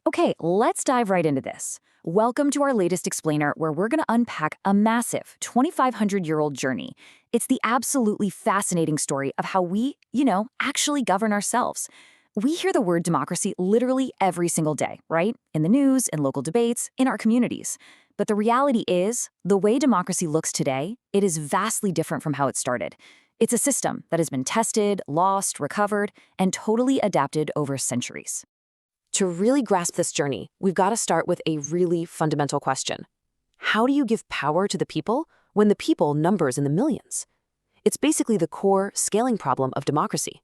Okay, let's dive right into this. Welcome to our latest explainer, where we're going to unpack a massive 2,500-year-old journey. It's the absolutely fascinating story of how we, actually govern ourselves. We hear the word democracy literally every single day, right? In the news, in local debates, in our communities. But the reality is, the way democracy looks today, it is vastly different from how it started. It's a system that has been tested, lost, recovered, and totally adapted over centuries. To really grasp this journey, we've got to start with a really fundamental question. How do you give power to the people when the people numbers in the millions? It's basically the core scaling problem of democracy.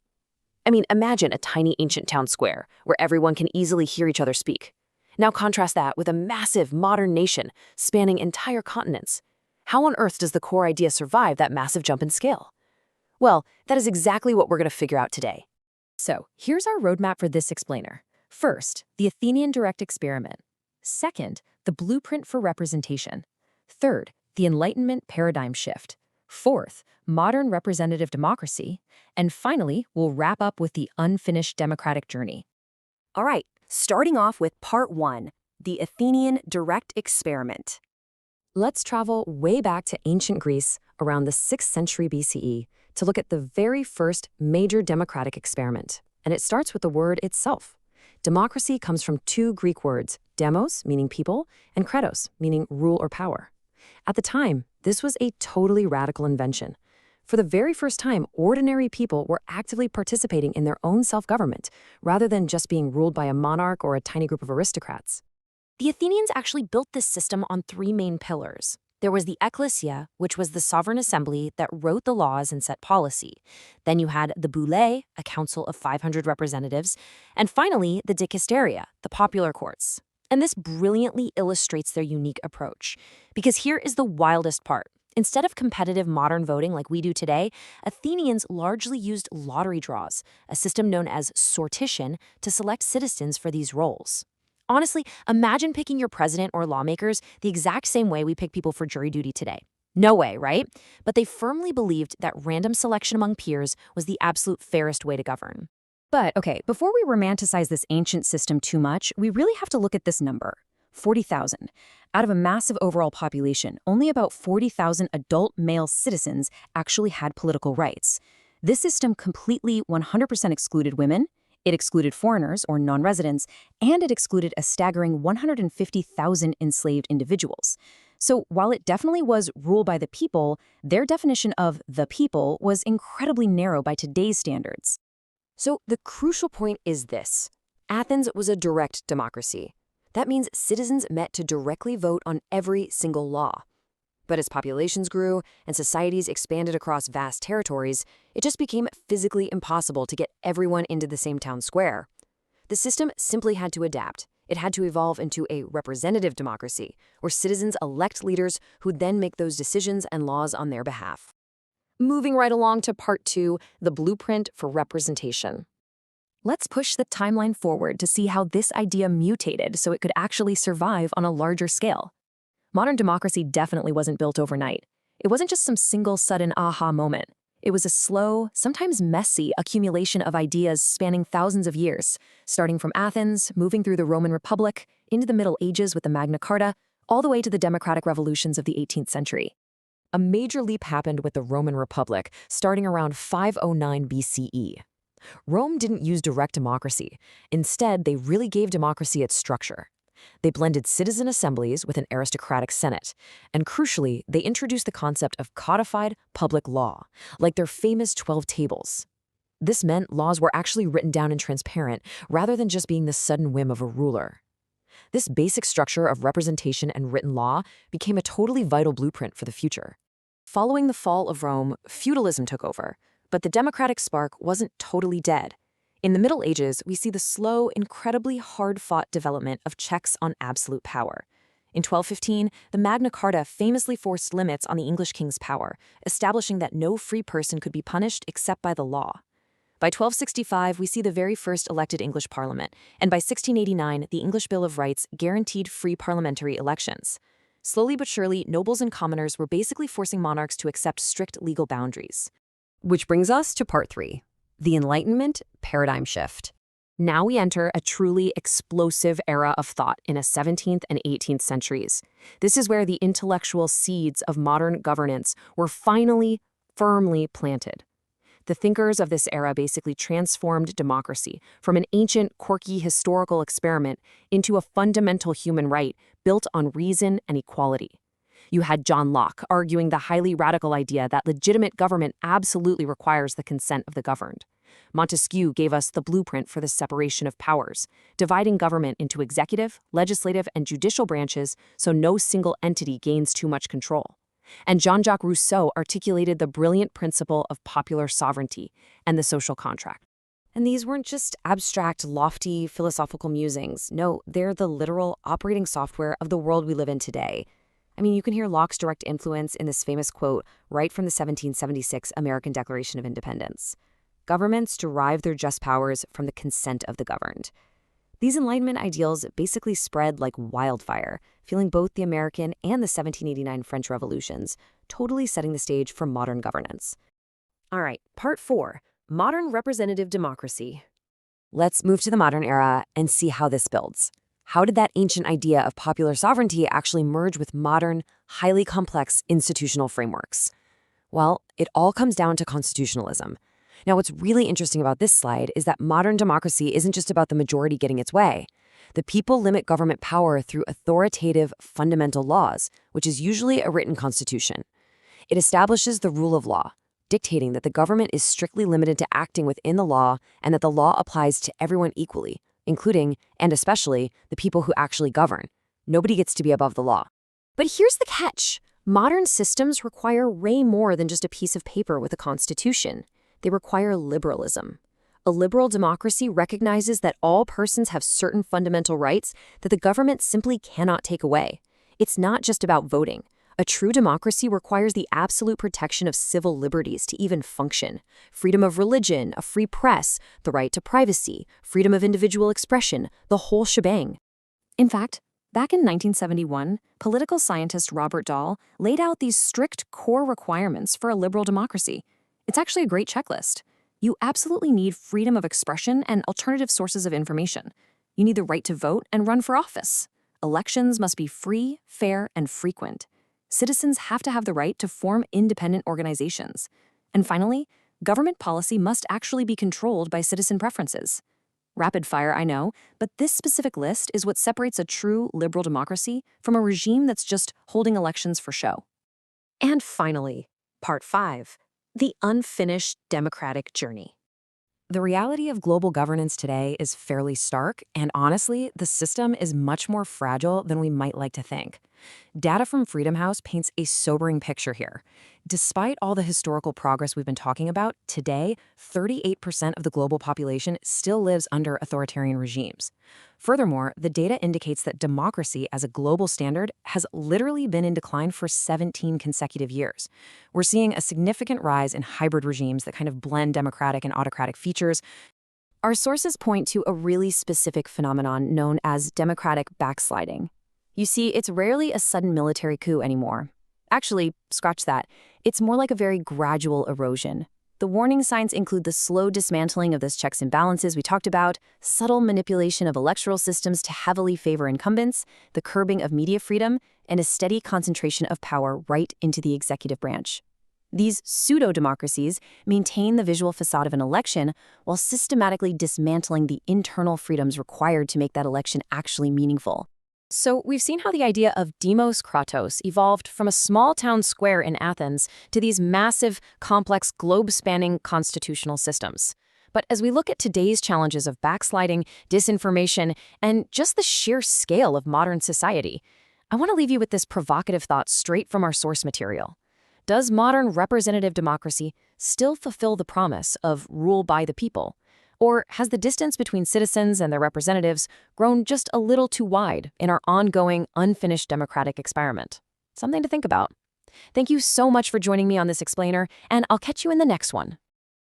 I mean, imagine a tiny ancient town square where everyone can easily hear each other speak. Now contrast that with a massive modern nation spanning entire continents. How on earth does the core idea survive that massive jump in scale? Well, that is exactly what we're going to figure out today. So, here's our roadmap for this explainer. First, the Athenian direct experiment. Second, the blueprint for representation. Third, the Enlightenment paradigm shift. Fourth, modern representative democracy. And finally, we'll wrap up with the unfinished democratic journey. All right, starting off with part one, the Athenian direct experiment. Let's travel way back to ancient Greece around the 6th century BCE to look at the very first major democratic experiment. And it starts with the word itself. Democracy comes from two Greek words, demos, meaning people, and kratos, meaning rule or power. At the time, this was a totally radical invention. For the very first time, ordinary people were actively participating in their own self-government, rather than just being ruled by a monarch or a tiny group of aristocrats. The Athenians actually built this system on three main pillars. There was the Ecclesia, which was the sovereign assembly that wrote the laws and set policy. Then you had the Boulé, a council of 500 representatives. And finally, the Dikasteria, the popular courts. And this brilliantly illustrates their unique approach. Because here is the wildest part. Instead of competitive modern voting like we do today, Athenians largely used lottery draws, a system known as sortition, to select citizens for these roles. Honestly, imagine picking your president or lawmakers the exact same way we pick people for jury duty today. No way, right? But they firmly believed that random selection among peers was the absolute fairest way to govern. But, okay, before we romanticize this ancient system too much, we really have to look at this number. 40,000. Out of a massive overall population, only about 40,000 adult male citizens actually had political rights. This system completely 100% excluded women. It excluded foreigners or non-residents, and it excluded a staggering 150,000 enslaved individuals. So while it definitely was rule by the people, their definition of the people was incredibly narrow by today's standards. So the crucial point is this. Athens was a direct democracy. That means citizens met to directly vote on every single law. But as populations grew and societies expanded across vast territories, it just became physically impossible to get everyone into the same town square. The system simply had to adapt. It had to evolve into a representative democracy, where citizens elect leaders who then make those decisions and laws on their behalf. Moving right along to part two, the blueprint for representation. Let's push the timeline forward to see how this idea mutated so it could actually survive on a larger scale. Modern democracy definitely wasn't built overnight. It wasn't just some single sudden aha moment. It was a slow, sometimes messy accumulation of ideas spanning thousands of years, starting from Athens, moving through the Roman Republic, into the Middle Ages with the Magna Carta, all the way to the democratic revolutions of the 18th century. A major leap happened with the Roman Republic, starting around 509 BCE. Rome didn't use direct democracy. Instead, they really gave democracy its structure. They blended citizen assemblies with an aristocratic senate, and crucially, they introduced the concept of codified public law, like their famous 12 tables. This meant laws were actually written down and transparent, rather than just being the sudden whim of a ruler. This basic structure of representation and written law became a totally vital blueprint for the future. Following the fall of Rome, feudalism took over, but the democratic spark wasn't totally dead. In the Middle Ages, we see the slow, incredibly hard-fought development of checks on absolute power. In 1215, the Magna Carta famously forced limits on the English king's power, establishing that no free person could be punished except by the law. By 1265, we see the very first elected English parliament, and by 1689, the English Bill of Rights guaranteed free parliamentary elections. Slowly but surely, nobles and commoners were basically forcing monarchs to accept strict legal boundaries. Which brings us to part three. The Enlightenment paradigm shift. Now we enter a truly explosive era of thought in the 17th and 18th centuries. This is where the intellectual seeds of modern governance were finally firmly planted. The thinkers of this era basically transformed democracy from an ancient, quirky historical experiment into a fundamental human right built on reason and equality. You had John Locke arguing the highly radical idea that legitimate government absolutely requires the consent of the governed. Montesquieu gave us the blueprint for the separation of powers, dividing government into executive, legislative, and judicial branches so no single entity gains too much control. And Jean-Jacques Rousseau articulated the brilliant principle of popular sovereignty and the social contract. And these weren't just abstract, lofty, philosophical musings. No, they're the literal operating software of the world we live in today. I mean, you can hear Locke's direct influence in this famous quote right from the 1776 American Declaration of Independence. Governments derive their just powers from the consent of the governed. These Enlightenment ideals basically spread like wildfire, fueling both the American and the 1789 French revolutions, totally setting the stage for modern governance. All right, part 4, modern representative democracy. Let's move to the modern era and see how this builds. How did that ancient idea of popular sovereignty actually merge with modern, highly complex institutional frameworks? Well, it all comes down to constitutionalism. Now, what's really interesting about this slide is that modern democracy isn't just about the majority getting its way. The people limit government power through authoritative, fundamental laws, which is usually a written constitution. It establishes the rule of law, dictating that the government is strictly limited to acting within the law and that the law applies to everyone equally, including, and especially, the people who actually govern. Nobody gets to be above the law. But here's the catch. Modern systems require way more than just a piece of paper with a constitution. They require liberalism. A liberal democracy recognizes that all persons have certain fundamental rights that the government simply cannot take away. It's not just about voting. A true democracy requires the absolute protection of civil liberties to even function. Freedom of religion, a free press, the right to privacy, freedom of individual expression, the whole shebang. In fact, back in 1971, political scientist Robert Dahl laid out these strict core requirements for a liberal democracy. It's actually a great checklist. You absolutely need freedom of expression and alternative sources of information. You need the right to vote and run for office. Elections must be free, fair, and frequent. Citizens have to have the right to form independent organizations. And finally, government policy must actually be controlled by citizen preferences. Rapid fire, I know, but this specific list is what separates a true liberal democracy from a regime that's just holding elections for show. And finally, part 5. The unfinished democratic journey. The reality of global governance today is fairly stark, and honestly, the system is much more fragile than we might like to think. Data from Freedom House paints a sobering picture here. Despite all the historical progress we've been talking about, today, 38% of the global population still lives under authoritarian regimes. Furthermore, the data indicates that democracy as a global standard has literally been in decline for 17 consecutive years. We're seeing a significant rise in hybrid regimes that kind of blend democratic and autocratic features. Our sources point to a really specific phenomenon known as democratic backsliding. You see, it's rarely a sudden military coup anymore. Actually, scratch that. It's more like a very gradual erosion. The warning signs include the slow dismantling of those checks and balances we talked about, subtle manipulation of electoral systems to heavily favor incumbents, the curbing of media freedom, and a steady concentration of power right into the executive branch. These pseudo-democracies maintain the visual facade of an election while systematically dismantling the internal freedoms required to make that election actually meaningful. So we've seen how the idea of Demos Kratos evolved from a small town square in Athens to these massive, complex, globe-spanning constitutional systems. But as we look at today's challenges of backsliding, disinformation, and just the sheer scale of modern society, I want to leave you with this provocative thought straight from our source material. Does modern representative democracy still fulfill the promise of rule by the people? Or has the distance between citizens and their representatives grown just a little too wide in our ongoing, unfinished democratic experiment? Something to think about. Thank you so much for joining me on this explainer, and I'll catch you in the next one.